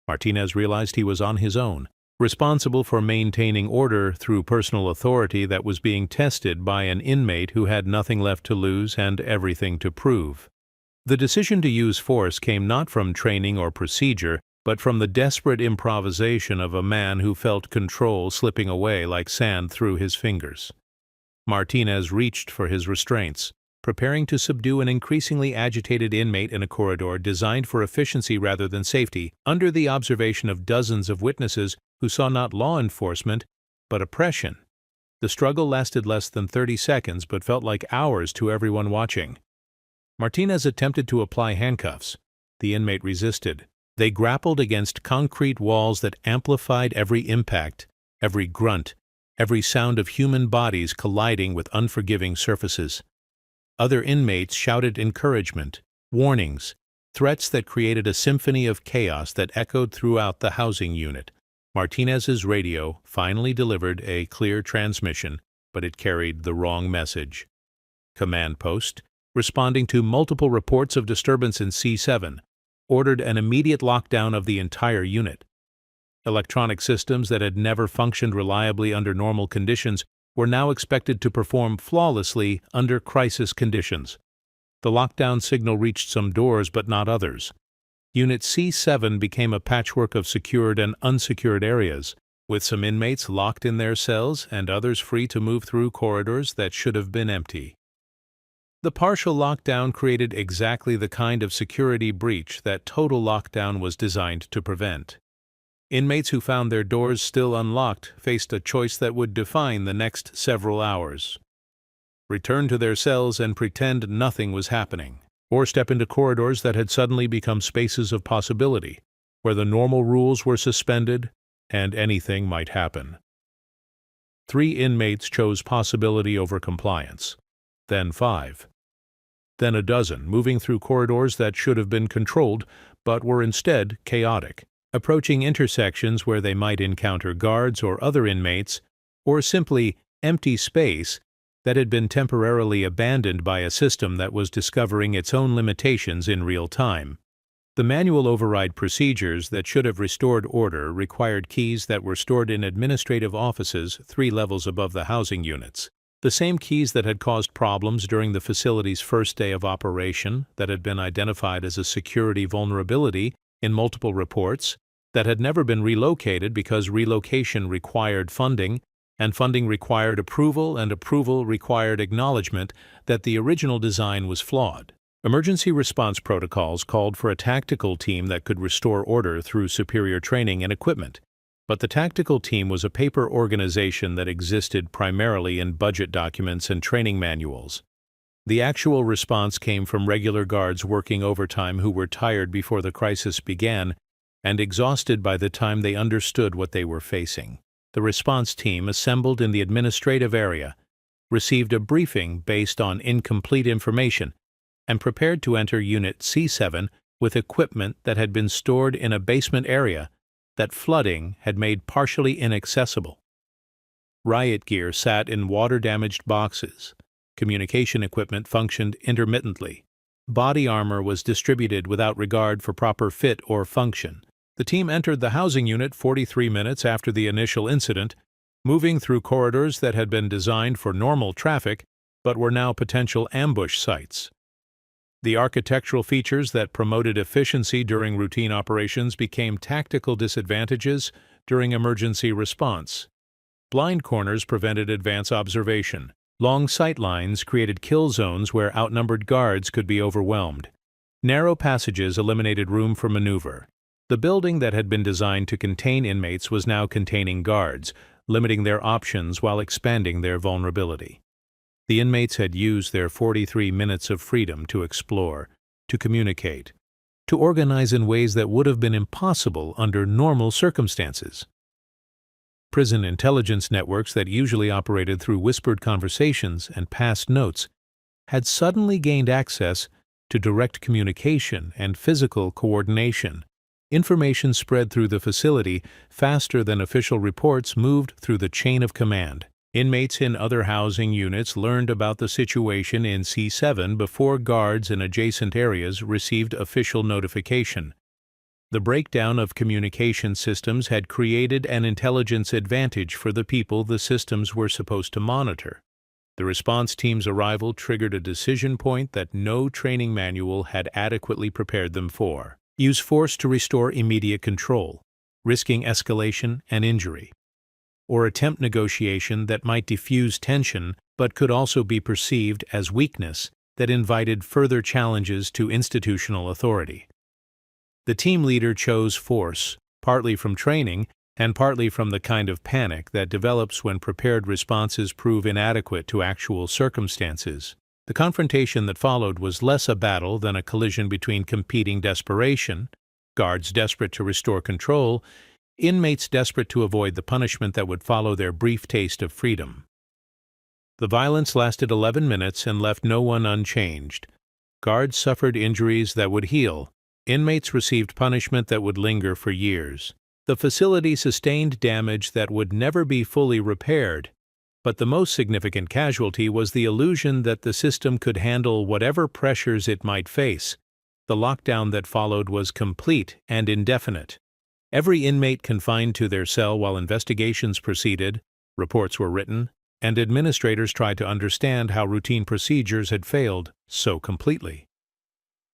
Martinez realized he was on his own, responsible for maintaining order through personal authority that was being tested by an inmate who had nothing left to lose and everything to prove. The decision to use force came not from training or procedure, but from the desperate improvisation of a man who felt control slipping away like sand through his fingers. Martinez reached for his restraints, preparing to subdue an increasingly agitated inmate in a corridor designed for efficiency rather than safety, under the observation of dozens of witnesses who saw not law enforcement, but oppression. The struggle lasted less than 30 seconds but felt like hours to everyone watching. Martinez attempted to apply handcuffs. The inmate resisted. They grappled against concrete walls that amplified every impact, every grunt, every sound of human bodies colliding with unforgiving surfaces. Other inmates shouted encouragement, warnings, threats that created a symphony of chaos that echoed throughout the housing unit. Martinez's radio finally delivered a clear transmission, but it carried the wrong message. Command Post, responding to multiple reports of disturbance in C7, ordered an immediate lockdown of the entire unit. Electronic systems that had never functioned reliably under normal conditions were now expected to perform flawlessly under crisis conditions. The lockdown signal reached some doors but not others. Unit C7 became a patchwork of secured and unsecured areas, with some inmates locked in their cells and others free to move through corridors that should have been empty. The partial lockdown created exactly the kind of security breach that total lockdown was designed to prevent. Inmates who found their doors still unlocked faced a choice that would define the next several hours. Return to their cells and pretend nothing was happening, or step into corridors that had suddenly become spaces of possibility, where the normal rules were suspended and anything might happen. 3 inmates chose possibility over compliance, then 5. Then a dozen, moving through corridors that should have been controlled, but were instead chaotic, approaching intersections where they might encounter guards or other inmates, or simply empty space that had been temporarily abandoned by a system that was discovering its own limitations in real time. The manual override procedures that should have restored order required keys that were stored in administrative offices 3 levels above the housing units. The same keys that had caused problems during the facility's first day of operation, that had been identified as a security vulnerability in multiple reports, that had never been relocated because relocation required funding, and funding required approval, and approval required acknowledgement that the original design was flawed. Emergency response protocols called for a tactical team that could restore order through superior training and equipment. But the tactical team was a paper organization that existed primarily in budget documents and training manuals. The actual response came from regular guards working overtime who were tired before the crisis began and exhausted by the time they understood what they were facing. The response team, assembled in the administrative area, received a briefing based on incomplete information and prepared to enter Unit C7 with equipment that had been stored in a basement area that flooding had made partially inaccessible. Riot gear sat in water-damaged boxes. Communication equipment functioned intermittently. Body armor was distributed without regard for proper fit or function. The team entered the housing unit 43 minutes after the initial incident, moving through corridors that had been designed for normal traffic but were now potential ambush sites. The architectural features that promoted efficiency during routine operations became tactical disadvantages during emergency response. Blind corners prevented advance observation. Long sight lines created kill zones where outnumbered guards could be overwhelmed. Narrow passages eliminated room for maneuver. The building that had been designed to contain inmates was now containing guards, limiting their options while expanding their vulnerability. The inmates had used their 43 minutes of freedom to explore, to communicate, to organize in ways that would have been impossible under normal circumstances. Prison intelligence networks that usually operated through whispered conversations and passed notes had suddenly gained access to direct communication and physical coordination. Information spread through the facility faster than official reports moved through the chain of command. Inmates in other housing units learned about the situation in C7 before guards in adjacent areas received official notification. The breakdown of communication systems had created an intelligence advantage for the people the systems were supposed to monitor. The response team's arrival triggered a decision point that no training manual had adequately prepared them for. Use force to restore immediate control, risking escalation and injury. Or attempt negotiation that might diffuse tension but could also be perceived as weakness that invited further challenges to institutional authority. The team leader chose force, partly from training and partly from the kind of panic that develops when prepared responses prove inadequate to actual circumstances. The confrontation that followed was less a battle than a collision between competing desperation, guards desperate to restore control, inmates desperate to avoid the punishment that would follow their brief taste of freedom. The violence lasted 11 minutes and left no one unchanged. Guards suffered injuries that would heal. Inmates received punishment that would linger for years. The facility sustained damage that would never be fully repaired, but the most significant casualty was the illusion that the system could handle whatever pressures it might face. The lockdown that followed was complete and indefinite. Every inmate confined to their cell while investigations proceeded, reports were written, and administrators tried to understand how routine procedures had failed so completely.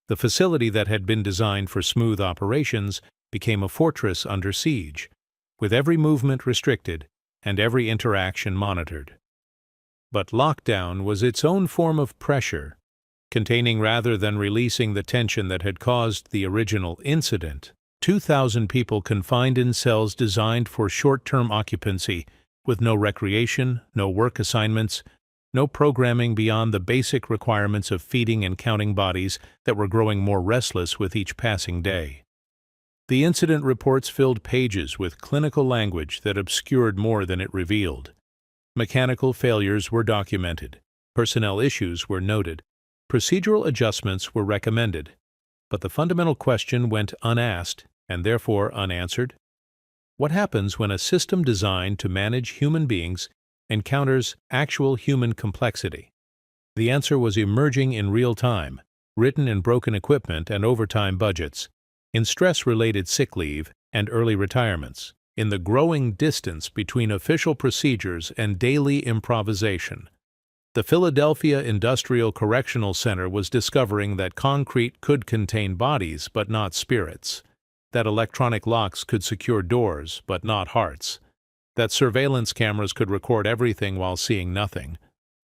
The facility that had been designed for smooth operations became a fortress under siege, with every movement restricted and every interaction monitored. But lockdown was its own form of pressure, containing rather than releasing the tension that had caused the original incident. 2,000 people confined in cells designed for short-term occupancy, with no recreation, no work assignments, no programming beyond the basic requirements of feeding and counting bodies that were growing more restless with each passing day. The incident reports filled pages with clinical language that obscured more than it revealed. Mechanical failures were documented, personnel issues were noted, procedural adjustments were recommended, but the fundamental question went unasked and therefore unanswered. What happens when a system designed to manage human beings encounters actual human complexity? The answer was emerging in real time, written in broken equipment and overtime budgets, in stress-related sick leave and early retirements, in the growing distance between official procedures and daily improvisation. The Philadelphia Industrial Correctional Center was discovering that concrete could contain bodies but not spirits, that electronic locks could secure doors but not hearts, that surveillance cameras could record everything while seeing nothing.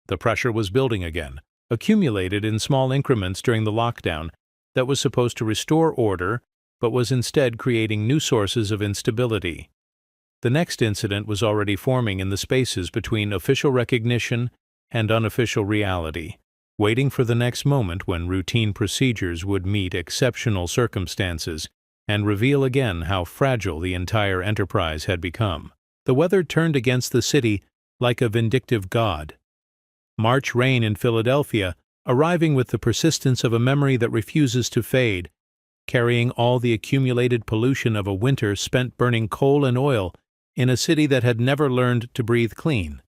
The pressure was building again, accumulated in small increments during the lockdown that was supposed to restore order but was instead creating new sources of instability. The next incident was already forming in the spaces between official recognition and unofficial reality, waiting for the next moment when routine procedures would meet exceptional circumstances and reveal again how fragile the entire enterprise had become. The weather turned against the city like a vindictive god. March rain in Philadelphia, arriving with the persistence of a memory that refuses to fade, carrying all the accumulated pollution of a winter spent burning coal and oil in a city that had never learned to breathe clean.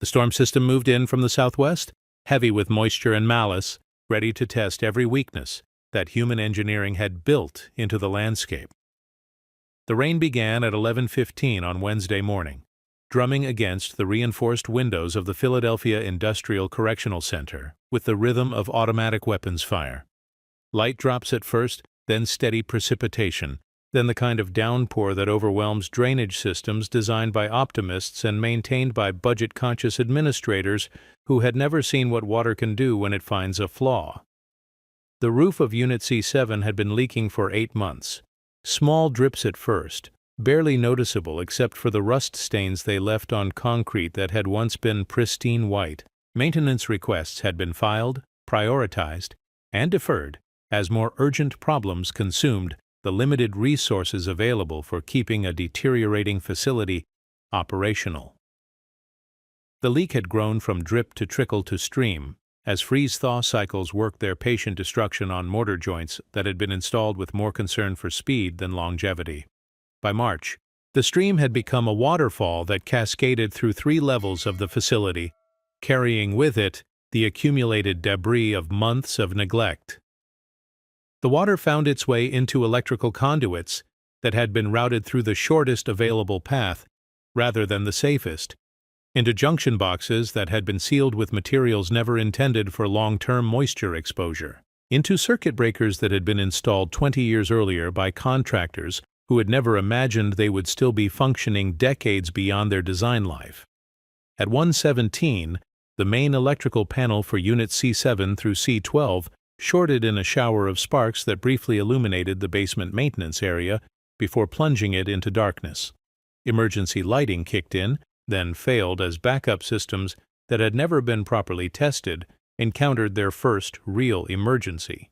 The storm system moved in from the southwest, heavy with moisture and malice, ready to test every weakness that human engineering had built into the landscape. The rain began at 11:15 on Wednesday morning, drumming against the reinforced windows of the Philadelphia Industrial Correctional Center with the rhythm of automatic weapons fire. Light drops at first, then steady precipitation, then the kind of downpour that overwhelms drainage systems designed by optimists and maintained by budget-conscious administrators who had never seen what water can do when it finds a flaw. The roof of Unit C7 had been leaking for 8 months. Small drips at first, barely noticeable except for the rust stains they left on concrete that had once been pristine white. Maintenance requests had been filed, prioritized, and deferred as more urgent problems consumed the limited resources available for keeping a deteriorating facility operational. The leak had grown from drip to trickle to stream, as freeze-thaw cycles worked their patient destruction on mortar joints that had been installed with more concern for speed than longevity. By March, the stream had become a waterfall that cascaded through 3 levels of the facility, carrying with it the accumulated debris of months of neglect. The water found its way into electrical conduits that had been routed through the shortest available path, rather than the safest, into junction boxes that had been sealed with materials never intended for long-term moisture exposure, into circuit breakers that had been installed 20 years earlier by contractors who had never imagined they would still be functioning decades beyond their design life. At 1:17, the main electrical panel for units C7 through C12 shorted in a shower of sparks that briefly illuminated the basement maintenance area before plunging it into darkness. Emergency lighting kicked in, then failed as backup systems that had never been properly tested encountered their first real emergency.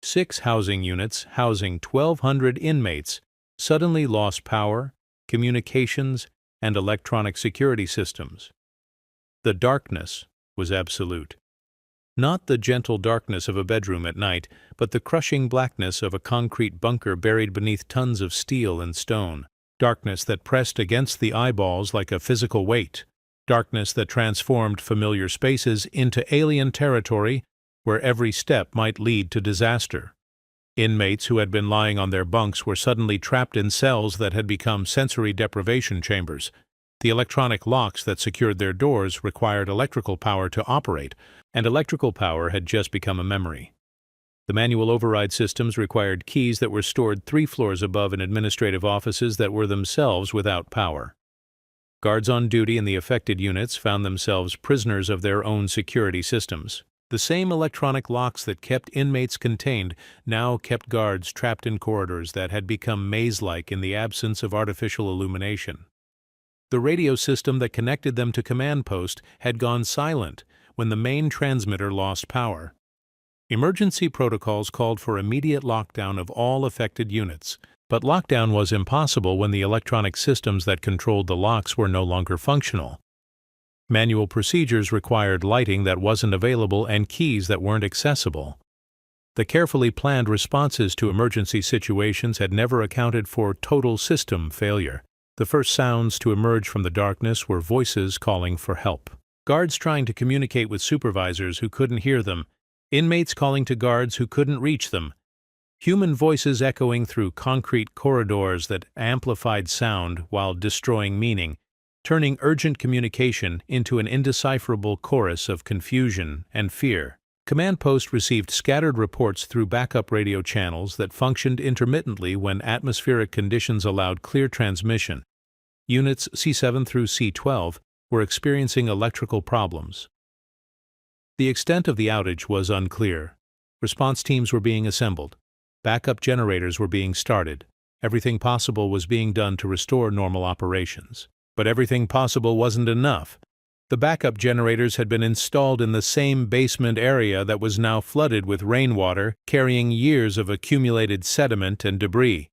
6 housing units housing 1,200 inmates suddenly lost power, communications, and electronic security systems. The darkness was absolute. Not the gentle darkness of a bedroom at night, but the crushing blackness of a concrete bunker buried beneath tons of steel and stone. Darkness that pressed against the eyeballs like a physical weight. Darkness that transformed familiar spaces into alien territory where every step might lead to disaster. Inmates who had been lying on their bunks were suddenly trapped in cells that had become sensory deprivation chambers. The electronic locks that secured their doors required electrical power to operate, and electrical power had just become a memory. The manual override systems required keys that were stored 3 floors above in administrative offices that were themselves without power. Guards on duty in the affected units found themselves prisoners of their own security systems. The same electronic locks that kept inmates contained now kept guards trapped in corridors that had become maze-like in the absence of artificial illumination. The radio system that connected them to command post had gone silent when the main transmitter lost power. Emergency protocols called for immediate lockdown of all affected units, but lockdown was impossible when the electronic systems that controlled the locks were no longer functional. Manual procedures required lighting that wasn't available and keys that weren't accessible. The carefully planned responses to emergency situations had never accounted for total system failure. The first sounds to emerge from the darkness were voices calling for help. Guards trying to communicate with supervisors who couldn't hear them, inmates calling to guards who couldn't reach them, human voices echoing through concrete corridors that amplified sound while destroying meaning, turning urgent communication into an indecipherable chorus of confusion and fear. Command Post received scattered reports through backup radio channels that functioned intermittently when atmospheric conditions allowed clear transmission. Units C7 through C12 were experiencing electrical problems. The extent of the outage was unclear. Response teams were being assembled. Backup generators were being started. Everything possible was being done to restore normal operations. But everything possible wasn't enough. The backup generators had been installed in the same basement area that was now flooded with rainwater, carrying years of accumulated sediment and debris.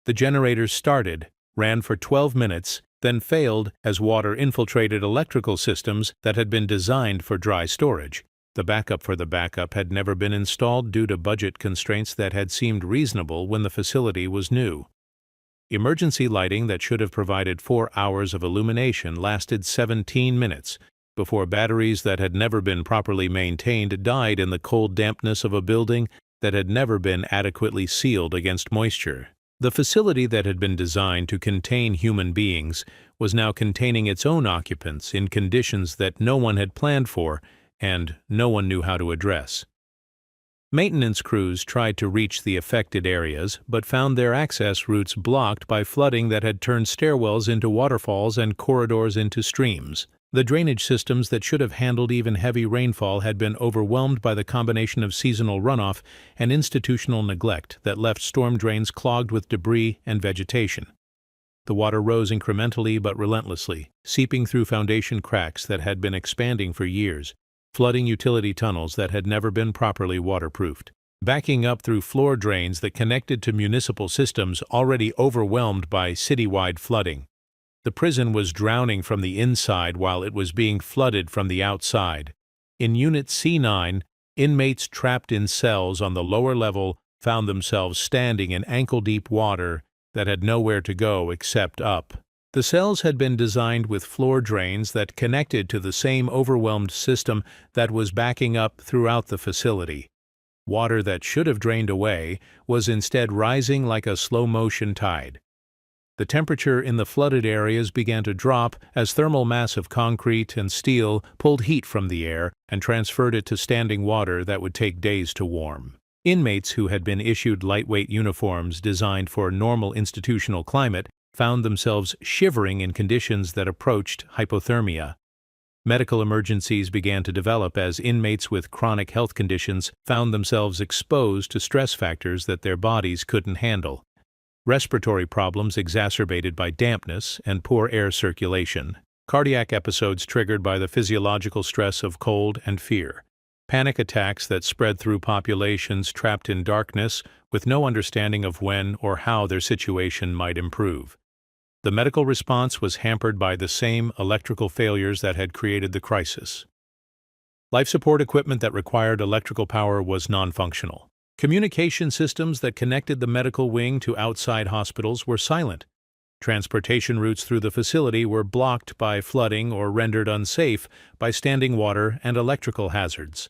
The generators started, ran for 12 minutes, then failed as water infiltrated electrical systems that had been designed for dry storage. The backup for the backup had never been installed due to budget constraints that had seemed reasonable when the facility was new. Emergency lighting that should have provided 4 hours of illumination lasted 17 minutes before batteries that had never been properly maintained died in the cold dampness of a building that had never been adequately sealed against moisture. The facility that had been designed to contain human beings was now containing its own occupants in conditions that no one had planned for and no one knew how to address. Maintenance crews tried to reach the affected areas but found their access routes blocked by flooding that had turned stairwells into waterfalls and corridors into streams. The drainage systems that should have handled even heavy rainfall had been overwhelmed by the combination of seasonal runoff and institutional neglect that left storm drains clogged with debris and vegetation. The water rose incrementally but relentlessly, seeping through foundation cracks that had been expanding for years, flooding utility tunnels that had never been properly waterproofed, backing up through floor drains that connected to municipal systems already overwhelmed by citywide flooding. The prison was drowning from the inside while it was being flooded from the outside. In Unit C9, inmates trapped in cells on the lower level found themselves standing in ankle-deep water that had nowhere to go except up. The cells had been designed with floor drains that connected to the same overwhelmed system that was backing up throughout the facility. Water that should have drained away was instead rising like a slow-motion tide. The temperature in the flooded areas began to drop as thermal mass of concrete and steel pulled heat from the air and transferred it to standing water that would take days to warm. Inmates who had been issued lightweight uniforms designed for normal institutional climate found themselves shivering in conditions that approached hypothermia. Medical emergencies began to develop as inmates with chronic health conditions found themselves exposed to stress factors that their bodies couldn't handle. Respiratory problems exacerbated by dampness and poor air circulation. Cardiac episodes triggered by the physiological stress of cold and fear. Panic attacks that spread through populations trapped in darkness with no understanding of when or how their situation might improve. The medical response was hampered by the same electrical failures that had created the crisis. Life support equipment that required electrical power was non-functional. Communication systems that connected the medical wing to outside hospitals were silent. Transportation routes through the facility were blocked by flooding or rendered unsafe by standing water and electrical hazards.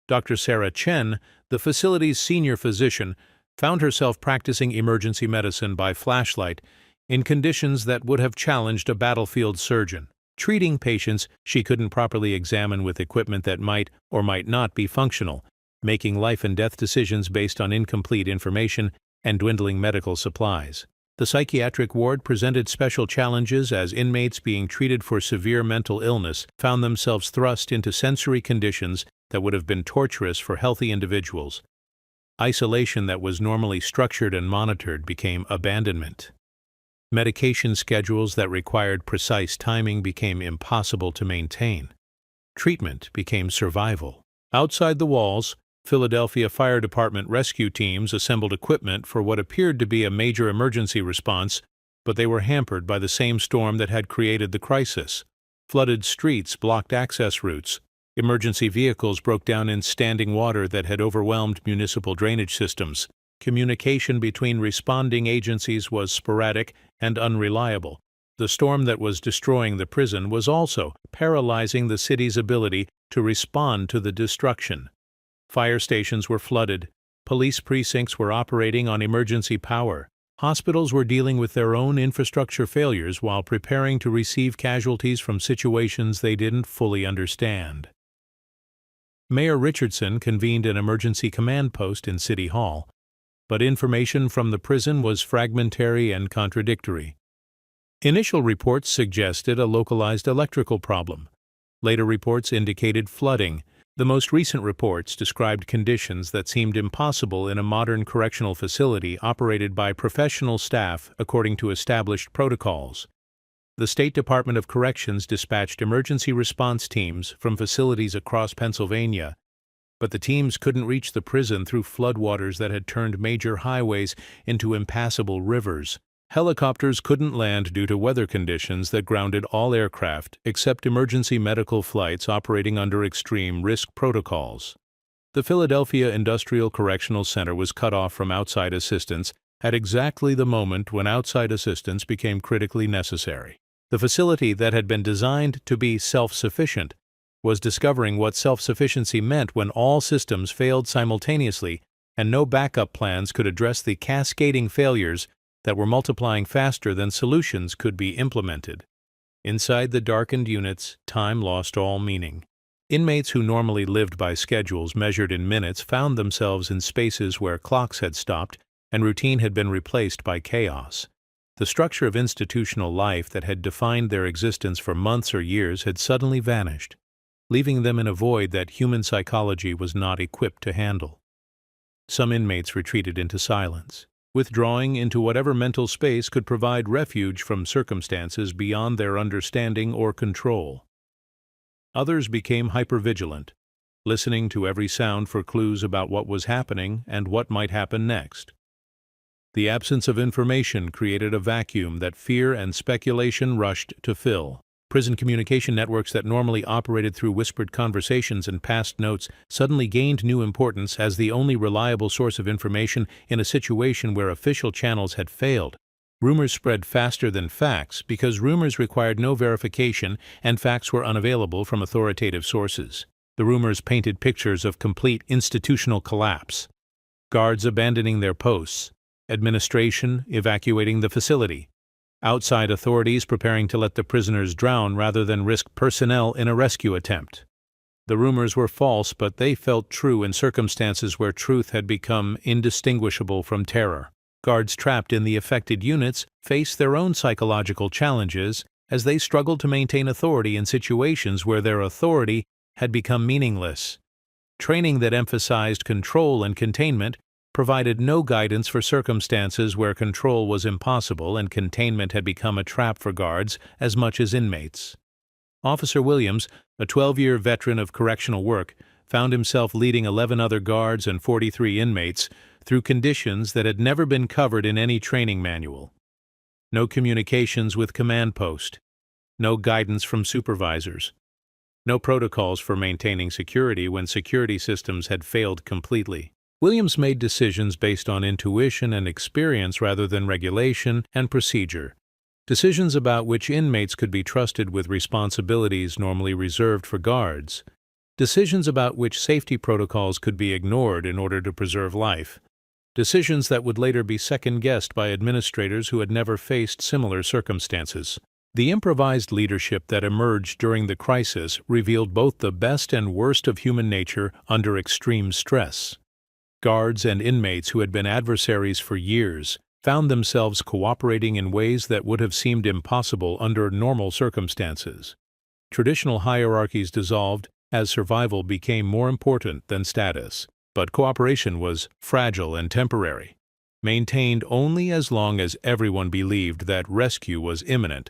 Dr. Sarah Chen, the facility's senior physician, found herself practicing emergency medicine by flashlight in conditions that would have challenged a battlefield surgeon. Treating patients she couldn't properly examine with equipment that might or might not be functional, making life and death decisions based on incomplete information and dwindling medical supplies. The psychiatric ward presented special challenges as inmates being treated for severe mental illness found themselves thrust into sensory conditions that would have been torturous for healthy individuals. Isolation that was normally structured and monitored became abandonment. Medication schedules that required precise timing became impossible to maintain. Treatment became survival. Outside the walls, Philadelphia Fire Department rescue teams assembled equipment for what appeared to be a major emergency response, but they were hampered by the same storm that had created the crisis. Flooded streets blocked access routes. Emergency vehicles broke down in standing water that had overwhelmed municipal drainage systems. Communication between responding agencies was sporadic and unreliable. The storm that was destroying the prison was also paralyzing the city's ability to respond to the destruction. Fire stations were flooded. Police precincts were operating on emergency power. Hospitals were dealing with their own infrastructure failures while preparing to receive casualties from situations they didn't fully understand. Mayor Richardson convened an emergency command post in City Hall, but information from the prison was fragmentary and contradictory. Initial reports suggested a localized electrical problem. Later reports indicated flooding. The most recent reports described conditions that seemed impossible in a modern correctional facility operated by professional staff according to established protocols. The State Department of Corrections dispatched emergency response teams from facilities across Pennsylvania, but the teams couldn't reach the prison through floodwaters that had turned major highways into impassable rivers. Helicopters couldn't land due to weather conditions that grounded all aircraft except emergency medical flights operating under extreme risk protocols. The Philadelphia Industrial Correctional Center was cut off from outside assistance at exactly the moment when outside assistance became critically necessary. The facility that had been designed to be self-sufficient was discovering what self-sufficiency meant when all systems failed simultaneously and no backup plans could address the cascading failures that were multiplying faster than solutions could be implemented. Inside the darkened units, time lost all meaning. Inmates who normally lived by schedules measured in minutes found themselves in spaces where clocks had stopped and routine had been replaced by chaos. The structure of institutional life that had defined their existence for months or years had suddenly vanished, leaving them in a void that human psychology was not equipped to handle. Some inmates retreated into silence, withdrawing into whatever mental space could provide refuge from circumstances beyond their understanding or control. Others became hypervigilant, listening to every sound for clues about what was happening and what might happen next. The absence of information created a vacuum that fear and speculation rushed to fill. Prison communication networks that normally operated through whispered conversations and passed notes suddenly gained new importance as the only reliable source of information in a situation where official channels had failed. Rumors spread faster than facts because rumors required no verification and facts were unavailable from authoritative sources. The rumors painted pictures of complete institutional collapse. Guards abandoning their posts, administration evacuating the facility, outside authorities preparing to let the prisoners drown rather than risk personnel in a rescue attempt. The rumors were false, but they felt true in circumstances where truth had become indistinguishable from terror. Guards trapped in the affected units faced their own psychological challenges as they struggled to maintain authority in situations where their authority had become meaningless. Training that emphasized control and containment provided no guidance for circumstances where control was impossible and containment had become a trap for guards as much as inmates. Officer Williams, a 12-year veteran of correctional work, found himself leading 11 other guards and 43 inmates through conditions that had never been covered in any training manual. No communications with command post, no guidance from supervisors, no protocols for maintaining security when security systems had failed completely. Williams made decisions based on intuition and experience rather than regulation and procedure. Decisions about which inmates could be trusted with responsibilities normally reserved for guards. Decisions about which safety protocols could be ignored in order to preserve life. Decisions that would later be second-guessed by administrators who had never faced similar circumstances. The improvised leadership that emerged during the crisis revealed both the best and worst of human nature under extreme stress. Guards and inmates who had been adversaries for years found themselves cooperating in ways that would have seemed impossible under normal circumstances. Traditional hierarchies dissolved as survival became more important than status, but cooperation was fragile and temporary, maintained only as long as everyone believed that rescue was imminent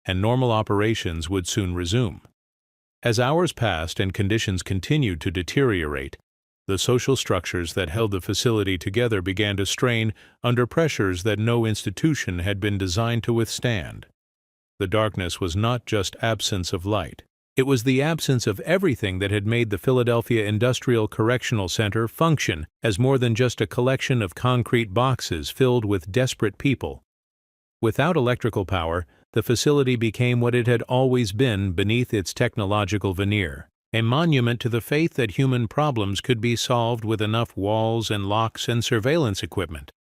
and normal operations would soon resume. As hours passed and conditions continued to deteriorate, the social structures that held the facility together began to strain under pressures that no institution had been designed to withstand. The darkness was not just absence of light. It was the absence of everything that had made the Philadelphia Industrial Correctional Center function as more than just a collection of concrete boxes filled with desperate people. Without electrical power, the facility became what it had always been beneath its technological veneer. A monument to the faith that human problems could be solved with enough walls and locks and surveillance equipment.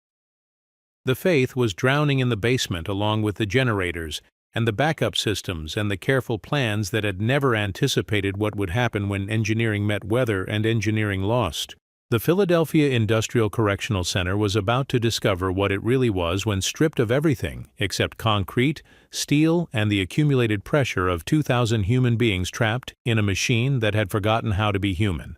The faith was drowning in the basement along with the generators and the backup systems and the careful plans that had never anticipated what would happen when engineering met weather and engineering lost. The Philadelphia Industrial Correctional Center was about to discover what it really was when stripped of everything except concrete, steel, and the accumulated pressure of 2,000 human beings trapped in a machine that had forgotten how to be human.